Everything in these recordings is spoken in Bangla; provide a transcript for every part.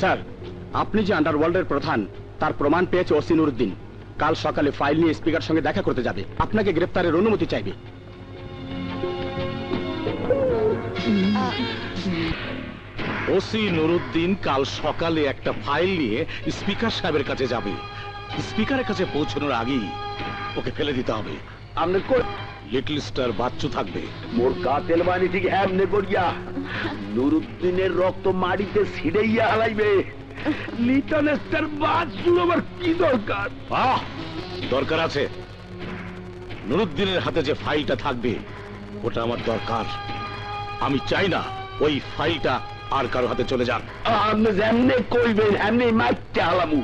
স্যার, আপনি যে আন্ডারওয়ার্ল্ডের প্রধান তার প্রমাণ পেয়েছে ওসি নুরুদ্দিন। কাল সকালে ফাইল নিয়ে স্পিকার সঙ্গে দেখা করতে যাবে, আপনাকে গ্রেফতারের অনুমতি চাইবে। ওসি নুরুদ্দিন কাল সকালে একটা ফাইল নিয়ে স্পিকার সাহেবের কাছে যাবে। স্পিকারের কাছে পৌঁছানোর আগেই ওকে ফেলে দিতে হবে। আপনি লিটল স্টার বাচ্চু থাকবে। মোর কাতেল বাহিনী ঠিক এমনি করিয়া নুরুদ্দিনের রক্ত মাটিতে ছিড়াইয়া হালাইবে। লিটল স্টার বাচ্চুর আমার কি দরকার? দরকার আছে। নুরুদ্দিনের হাতে যে ফাইলটা থাকবে ওটা আমার দরকার। আমি চাই না ওই ফাইলটা আর কারো হাতে চলে যাক। আপনি যেমনি কইবেন এমনি মাইতে হালামু।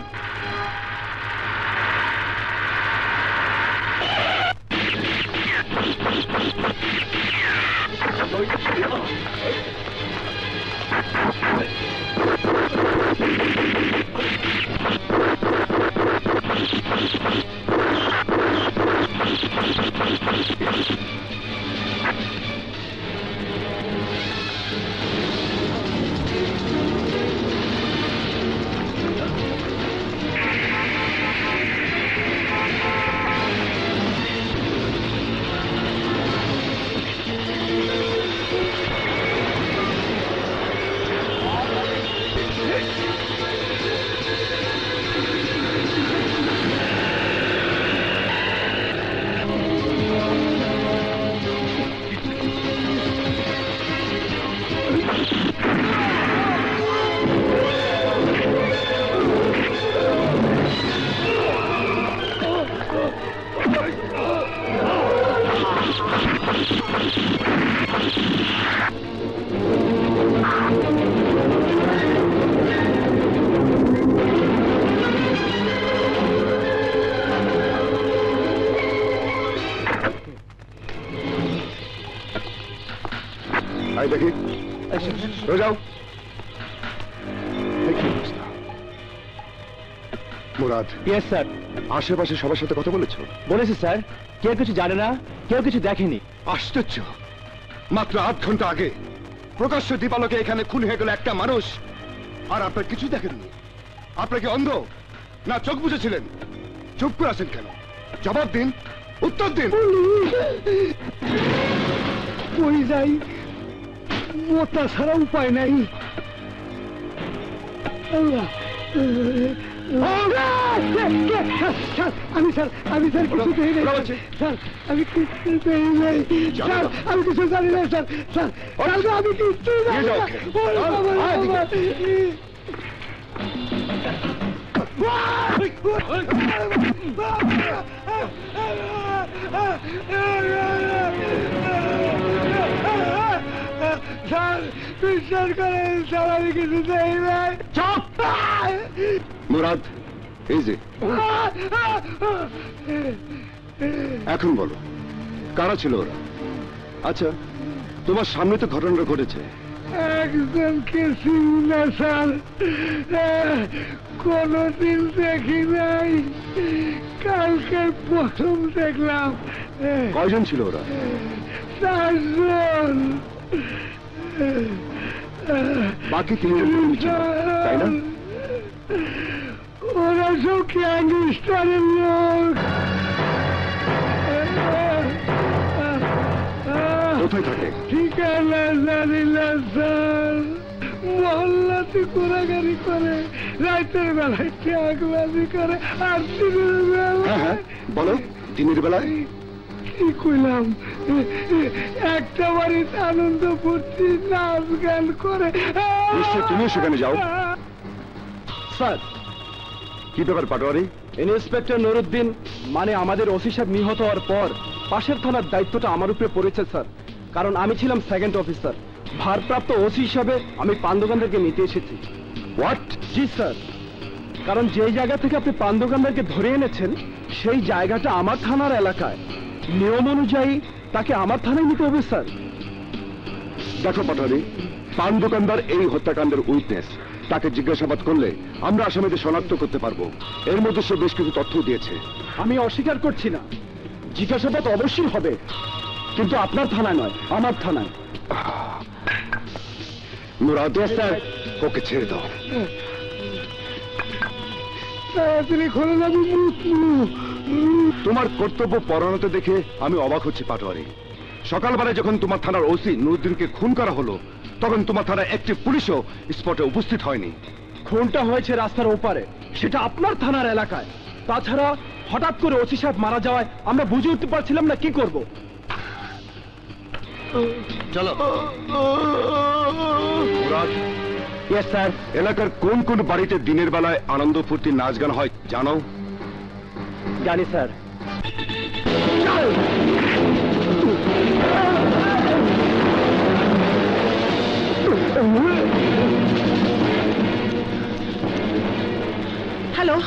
দেখি যাও। Murad, yes sir. আশেপাশে সবার সাথে কথা বলেছো? বলেছি স্যার, কেউ কিছু জানে না, কেউ কিছু দেখেনি। আশ্চর্য, মাত্র 8 ঘন্টা আগে প্রকাশ্য দীপালোকে এখানে খুন হয়ে গেল একটা মানুষ, আর আপনার কিছু দেখেননি? আপনাকে অন্ধ না চোখ বুঝেছিলেন? চুপ করে আছেন কেন? জবাব দিন, উত্তর দিন। কই যাই, মোটা ছাড়া উপায় নাই। আমি স্যার কিছু দেই নাই স্যার, আমি কিছু দেই নাই স্যার, আমি কিছু জানি না স্যার। স্যার আমি কিছু জানি না। স্যার বিশ্বাস করেন স্যার, আমি কিছু দেই নাই। চুপ! মুরাদ, এই যে এখন বলো কারা ছিল ওরা? আচ্ছা, তোমার সামনে তো ঘটনাটা ঘটেছে। একজনকে চিনি না স্যার, কোনদিন দেখি নাই, কালকে প্রথম দেখলাম। কয়জন ছিল ওরা? 4 জন। বাকি 3 জন ছিল, তাই না? ওরা সব গ্যাংস্টারের লোক। কোথায় থাকে? ঠিকানা জানি না স্যার, মহল্লাতে ঘোরাঘুরি করে, রাতের বেলায় ট্যাগবাজি করে, আর দিনের বেলায়। বলো, দিনের বেলায় কি কইলাম, একটা বাড়িতে আনন্দ ফুর্তি নাচ গান করে। নিশ্চয় তুমিও সেখানে যাও। স্যার, কি ব্যাপার পাটোয়ারি? ইন্সপেক্টর নুরুদ্দিন মানে আমাদের ওসি সাহেব নিহত হওয়ার পর পাশের থানার দায়িত্বটা আমার উপরে পড়েছে স্যার, কারণ আমি ছিলাম সেকেন্ড অফিসার। ভারপ্রাপ্ত ওসি হিসাবে আমি পান দোকানদারকে নিতে এসেছি। হোয়াট? জি স্যার, কারণ যেই জায়গা থেকে আপনি পান দোকানদারকে ধরে এনেছেন সেই জায়গাটা আমার থানার এলাকায়, নিয়ম অনুযায়ী তাকে আমার থানায় নিতে হবে স্যার। দেখো পাটোয়ারি, পান দোকানদার এই হত্যাকাণ্ডের উইটনেস, তাকে জিজ্ঞাসাবাদ করলে আমরা আসামিদের শনাক্ত করতে পারবো। এর মধ্যে সে বেশ কিছু তথ্য দিয়েছে। আমি অস্বীকার করছি না, জিজ্ঞাসাবাদ অবশ্যই হবে, কিন্তু আপনার থানায় নয়, আমার থানায়। মুরাদ স্যার, ওকে ছেড়ে দাও। তাড়াতাড়ি খোলেন, আমি তোমার কর্তব্য পরায়ণতা দেখে আমি অবাক হচ্ছি পাটোয়ারি। সকালবেলায় যখন তোমার থানার ওসি নুরুদ্দিনকে খুন করা হলো তখন তোমার থানার একটি পুলিশও স্পটে উপস্থিত হয়নি। খুনটা হয়েছে রাস্তার ওপারে, সেটা আপনার থানার এলাকায়। তাছাড়া হঠাৎ করে ওসি সাহেব মারা যাওয়ায় আমরা বুঝে উঠতে পারছিলাম না কি করব। চলো। Yes sir. এলাকার কোন কোন বাড়িতে দিনের বেলায় আনন্দ ফুর্তি নাচ গান হয় জানো? জানি স্যার। হ্যালো,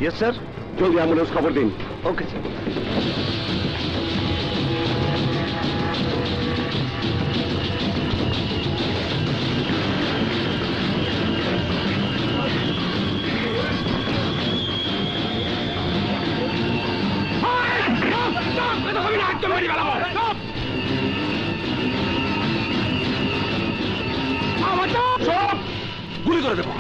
ইয়েস স্যার, জলদি অ্যাম্বুলেন্স খবর দিন। Okay sir. গুলি করে দেবো।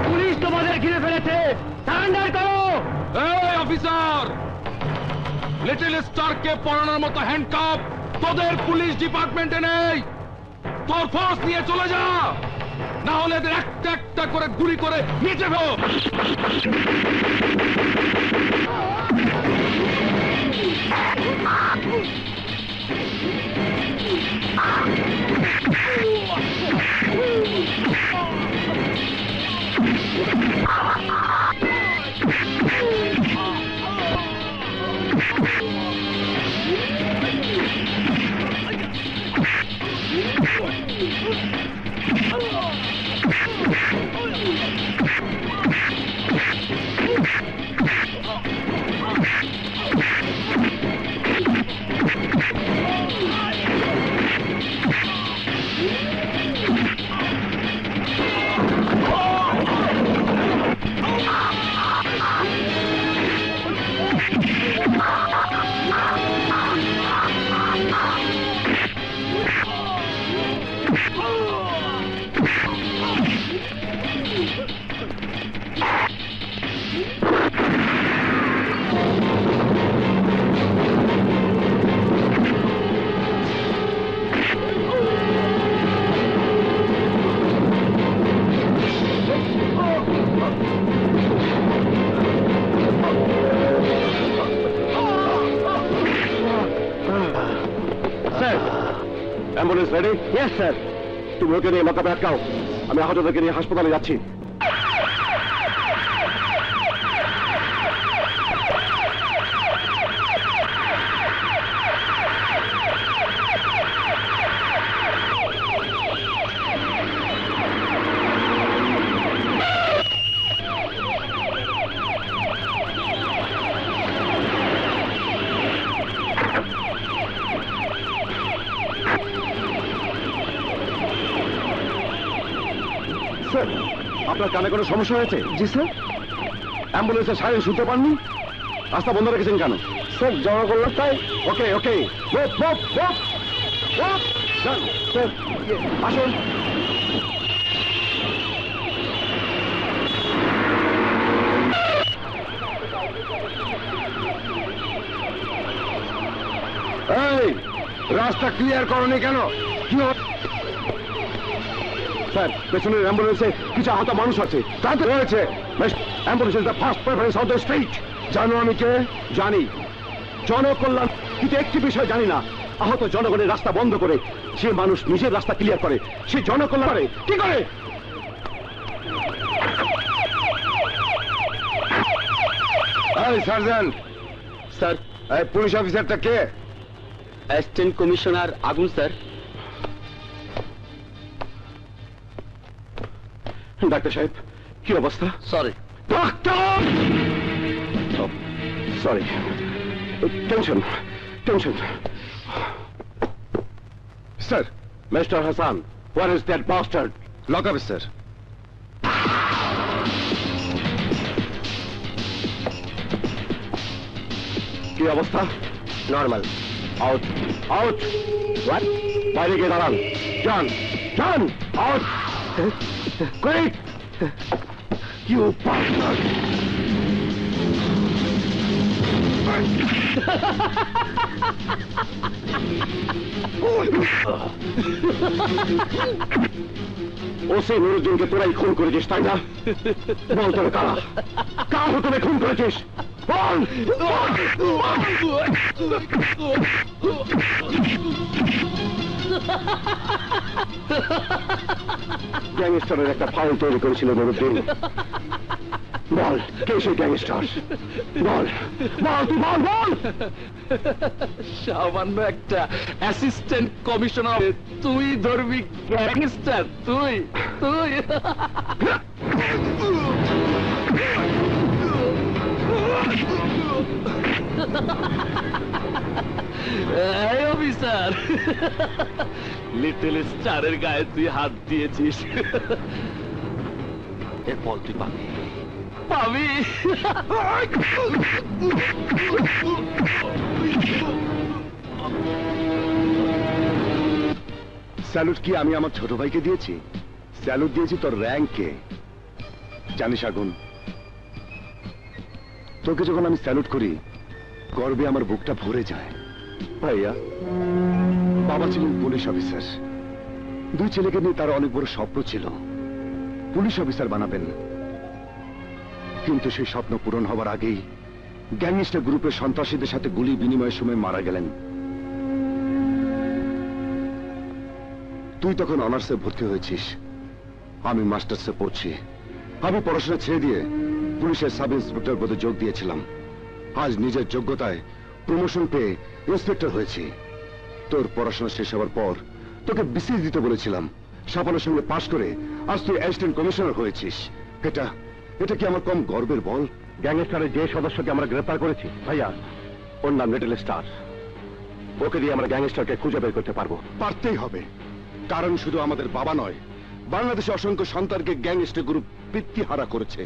পুলিশ তোমাদের ঘিরে ফেলেছে, সারেন্ডার করো। এই অফিসার, লিটল স্টারকে পড়ানোর মতো হ্যান্ডকাপ তোদের পুলিশ ডিপার্টমেন্টে নেই। তোর ফোর্স নিয়ে চলে যা, না হলে এদের একটা একটা করে গুলি করে নিচে ফেলো। Ambulance ready? Yes sir. তুমি ওকে নিয়ে লকআপে আটকাও, আমি আহতদেরকে নিয়ে হাসপাতালে যাচ্ছি। স্যার, আপনার কানে কোনো সমস্যা হয়েছে? জি স্যার। অ্যাম্বুলেন্সের সাইরেন শুনতে পাননি? রাস্তা বন্ধ রেখেছেন কেন? স্যার, জমা করলাম তাই। ওকে ওকে, স্যার আসুন। এই, রাস্তা ক্লিয়ার করনি কেন? কি স্যার, পেছনের অ্যাম্বুলেন্সে কিছু আহত মানুষ আছে। তাতে রয়েছে ambulance is the first preference of the street. জানো আমি কে? জানি, জনকল্যাণ। কিন্তু একটি বিষয় জানি না, আহত জনগণের রাস্তা বন্ধ করে সে মানুষ নিজের রাস্তা ক্লিয়ার করে, সে জনকল্যাণ করে কি করে? সার্জেন্ট স্যার, পুলিশ অফিসারটা কে? অ্যাসিস্ট্যান্ট কমিশনার আগুন স্যার। ডাক্তার সাহেব, কি অবস্থা? সরি ডাক্তার! Sorry, tension. Sir, mister Hasan, where is that bastard? Lock up sir. কি অবস্থা? নর্মাল। Out out. হোয়াট? বাইরে গিয়ে দাঁড়ান। যান out quick. You bastard! OC নুরুদ্দিনকে তোরাই খুন করেছিস তাই না? বল তোর কারা তুমি খুন করেছিস? বল! গ্যাংস্টারের একটা ফাইল তৈরি করেছিল নুরুদ্দিন। বল, কে সেই গ্যাংস্টার? বল তুই বল! সামান্য একটা অ্যাসিস্ট্যান্ট কমিশনার, তুই ধরবি গ্যাংস্টার? তুই অফিসার, লিটল স্টারের গায়ে তুই হাত দিয়েছিস, এর ফল তুই পাবি। স্যালুট কি আমি আমার ছোট ভাইকে দিয়েছি? স্যালুট দিয়েছি তোর র্যাঙ্ককে। জানিস আগুন, তোকে যখন আমি স্যালুট করি গর্বে আমার বুকটা ভরে যায়। ভাইয়া, বাবা ছিলেন পুলিশ অফিসার। দুই ছেলেকে নিয়ে তার অনেক বড় স্বপ্ন ছিল, পুলিশ অফিসার বানাবেন। কিন্তু সেই স্বপ্ন পূরণ হবার আগেই গ্যাংস্টার গ্রুপের সন্ত্রাসীদের সাথে গুলি বিনিময়ের সময় মারা গেলেন। তুই তখন অনার্সে ভর্তি হয়েছিস, আমি মাস্টার্সে পড়ছি। আমি পড়াশোনা ছেড়ে দিয়ে পুলিশের সাব ইন্সপেক্টর পদে যোগ দিয়েছিলাম। আজ নিজের যোগ্যতায় প্রমোশন পেয়ে ইন্সপেক্টর হয়েছি। তোর পড়াশোনা শেষ হওয়ার পর তোকে বিসিএস দিতে বলেছিলাম, সাফল্যের সঙ্গে পাশ করে আজ তুই অ্যাসিস্ট্যান্ট কমিশনার হয়েছিস। এটা কি আমার কম গর্বের বল? গ্যাংস্টারের যে সদস্যকে আমরা গ্রেফতার করেছি ভাইয়া, ওর নাম লিটল স্টার। ওকে দিয়ে আমরা গ্যাংস্টারকে খুঁজে বের করতে পারবো। পারতেই হবে, কারণ শুধু আমাদের বাবা নয়, বাংলাদেশে অসংখ্য সন্তানকে গ্যাংস্টার গ্রুপ পিতৃহারা করেছে।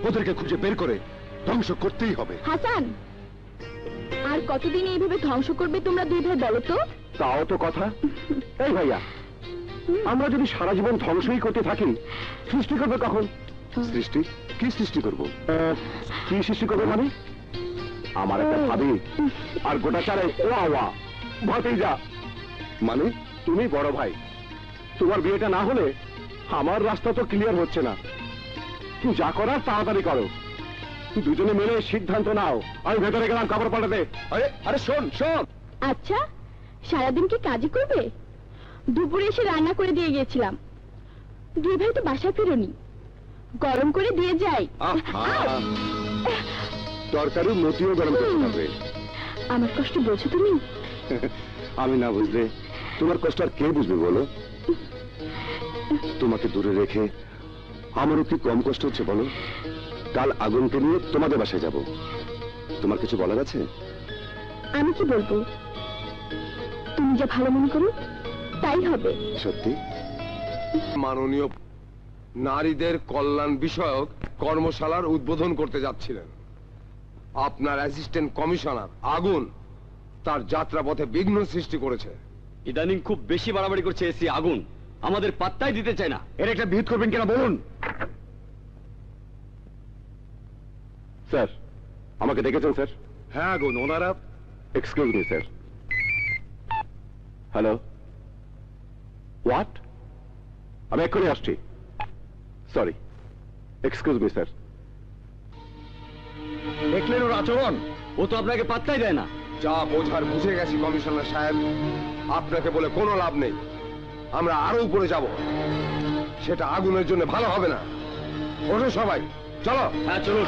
ওদেরকে খুঁজে বের করে ধ্বংস করতেই হবে। হাসান, আর কতদিন এইভাবে ধ্বংস করবে তোমরা দুই ভাই বলো তো? তাও তো কথা। এই ভাইয়া, আমরা যদি সারা জীবন ধ্বংসই করতে থাকি, সৃষ্টি করবে কখন? সৃষ্টি কি সৃষ্টি করবো? কি সৃষ্টি করবে মানে? আমার একটা ভাবি আর গোটা চারে ভাতিজা। মানে তুমি বড় ভাই, তোমার বিয়েটা না হলে আমার রাস্তা তো ক্লিয়ার হচ্ছে না। যা করার তাড়াতাড়ি করো, দুজনে মিলে সিদ্ধান্ত নাও। আমি ভেতরে গেলাম কাপড় পাল্টাতে। আরে শোন। আচ্ছা, সারাদিন কি কাজই করবে? দুপুরে এসে রান্না করে দিয়ে গিয়েছিলাম, দুই ভাই তো বাসায় ফেরোনি, গরম করে দিয়ে যাই। তরকারি মতিও গরম করতে হবে। আমার কষ্ট বোঝো তুমি? আমি না বুঝলে তোমার কষ্ট আর কে বুঝবে বলো? তোমাকে দূরে রেখে আমারও কি কম কষ্ট হচ্ছে বলো? কাল আগুনকে নিয়ে তোমাদের বাসায় যাব। তোমার কিছু বলার আছে? আমি কি বলবো? তুমি যা ভালো মনে করো তাই হবে। সত্যি? মাননীয় নারীদের কল্যাণ বিষয়ক কর্মশালার উদ্বোধন করতে যাচ্ছিলেন। আপনার অ্যাসিস্ট্যান্ট কমিশনার আগুন তার যাত্রাপথে বিঘ্ন সৃষ্টি করেছে। ইদানিং খুব বেশি বাড়াবাড়ি করছে এসি আগুন, আমাদের পাত্তাই দিতে চায় না। এর একটা বিহিত করবেন কিনা বলুন। স্যার, আমাকে দেখেছেন স্যার? হ্যাঁ আগুন, ওনারা excuse me sir. Hello, what? আমি এক্ষুনি আসছি। Sorry, excuse me sir. দেখলেন ওর আচরণ, ও তো আপনাকে পাত্তাই দেয় না। যা বোঝার বুঝে গেছি কমিশনার সাহেব, আপনাকে বলে কোনো লাভ নেই। আমরা আরো উপরে যাব, সেটা আগুনের জন্য ভালো হবে না। ওঠো সবাই, চলো। হ্যাঁ চলুন।